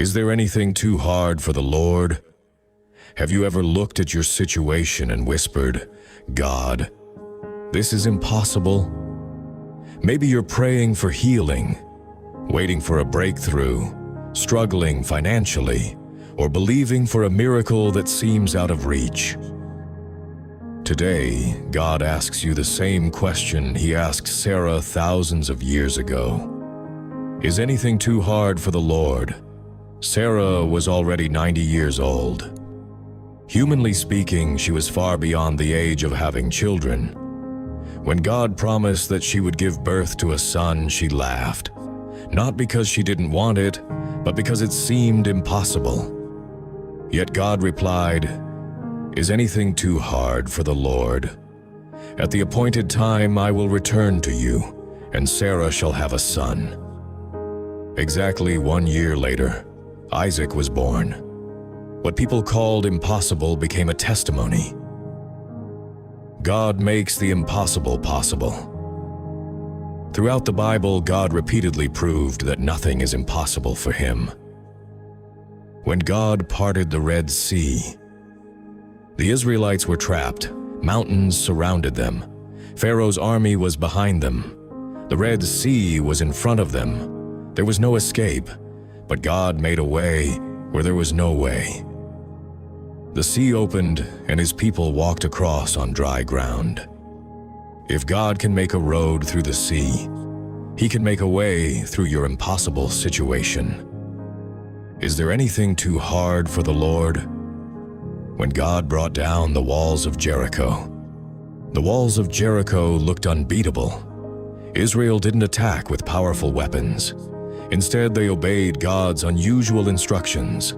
Is there anything too hard for the Lord? Have you ever looked at your situation and whispered, "God, this is impossible"? Maybe you're praying for healing, waiting for a breakthrough, struggling financially, or believing for a miracle that seems out of reach. Today, God asks you the same question He asked Sarah thousands of years ago. Is anything too hard for the Lord? Sarah was already 90 years old. Humanly speaking, she was far beyond the age of having children. When God promised that she would give birth to a son, she laughed, not because she didn't want it, but because it seemed impossible. Yet God replied, "Is anything too hard for the Lord? At the appointed time I will return to you, and Sarah shall have a son." Exactly 1 year later, Isaac was born. What people called impossible became a testimony. God makes the impossible possible. Throughout the Bible, God repeatedly proved that nothing is impossible for Him. When God parted the Red Sea, the Israelites were trapped. Mountains surrounded them. Pharaoh's army was behind them. The Red Sea was in front of them. There was no escape, but God made a way where there was no way. The sea opened, and His people walked across on dry ground. If God can make a road through the sea, He can make a way through your impossible situation. Is there anything too hard for the Lord? When God brought down the walls of Jericho, the walls of Jericho looked unbeatable. Israel didn't attack with powerful weapons. Instead, they obeyed God's unusual instructions.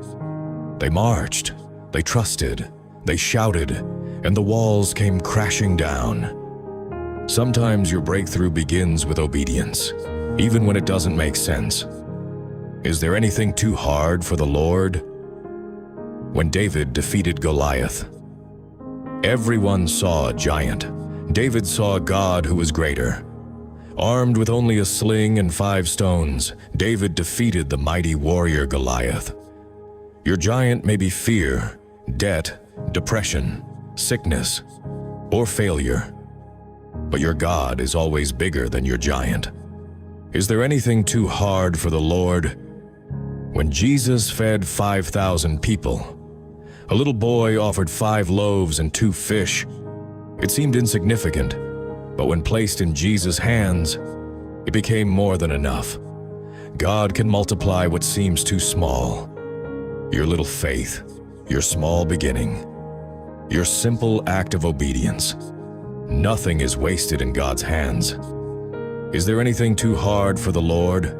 They marched, they trusted, they shouted, and the walls came crashing down. Sometimes your breakthrough begins with obedience, even when it doesn't make sense. Is there anything too hard for the Lord? When David defeated Goliath, everyone saw a giant. David saw a God who was greater. Armed with only a sling and 5 stones, David defeated the mighty warrior Goliath. Your giant may be fear, debt, depression, sickness, or failure, but your God is always bigger than your giant. Is there anything too hard for the Lord? When Jesus fed 5,000 people, a little boy offered 5 loaves and 2 fish. It seemed insignificant, but when placed in Jesus' hands, it became more than enough. God can multiply what seems too small. Your little faith, your small beginning, your simple act of obedience. Nothing is wasted in God's hands. Is there anything too hard for the Lord?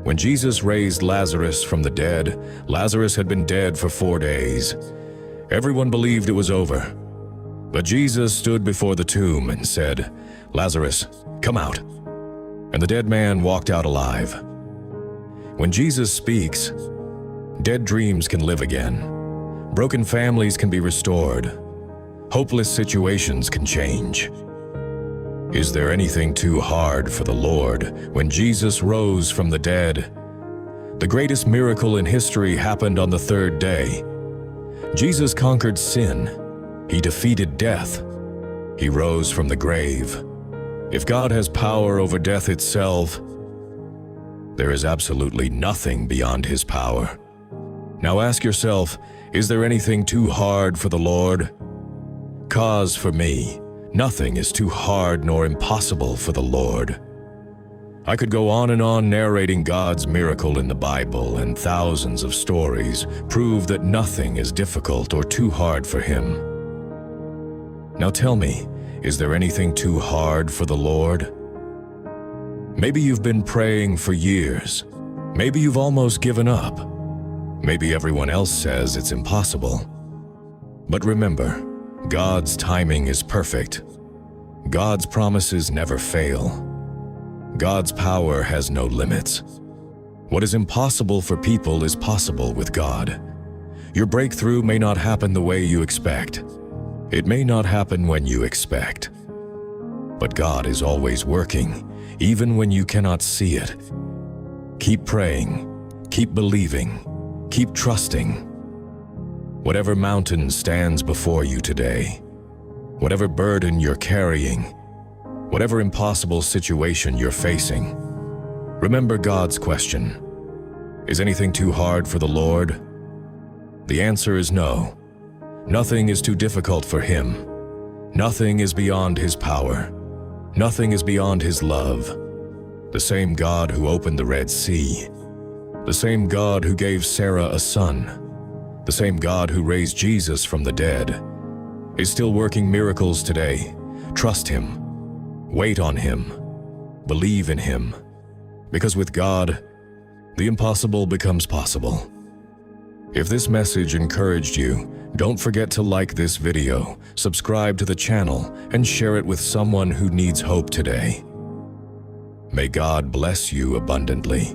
When Jesus raised Lazarus from the dead, Lazarus had been dead for 4 days. Everyone believed it was over. But Jesus stood before the tomb and said, "Lazarus, come out." And the dead man walked out alive. When Jesus speaks, dead dreams can live again. Broken families can be restored. Hopeless situations can change. Is there anything too hard for the Lord? When Jesus rose from the dead, the greatest miracle in history happened on the 3rd day. Jesus conquered sin. He defeated death. He rose from the grave. If God has power over death itself, there is absolutely nothing beyond His power. Now ask yourself, is there anything too hard for the Lord? 'Cause for me, nothing is too hard nor impossible for the Lord. I could go on and on narrating God's miracle in the Bible, and thousands of stories prove that nothing is difficult or too hard for Him. Now tell me, is there anything too hard for the Lord? Maybe you've been praying for years. Maybe you've almost given up. Maybe everyone else says it's impossible. But remember, God's timing is perfect. God's promises never fail. God's power has no limits. What is impossible for people is possible with God. Your breakthrough may not happen the way you expect. It may not happen when you expect. But God is always working, even when you cannot see it. Keep praying, Keep believing. Keep trusting. Whatever mountain stands before you today, whatever burden you're carrying, whatever impossible situation you're facing, remember God's question. Is anything too hard for the Lord? The answer is no. Nothing is too difficult for Him. Nothing is beyond His power. Nothing is beyond His love. The same God who opened the Red Sea, the same God who gave Sarah a son, the same God who raised Jesus from the dead, is still working miracles today. Trust Him. Wait on Him. Believe in Him. Because with God, the impossible becomes possible. If this message encouraged you, don't forget to like this video, subscribe to the channel, and share it with someone who needs hope today. May God bless you abundantly.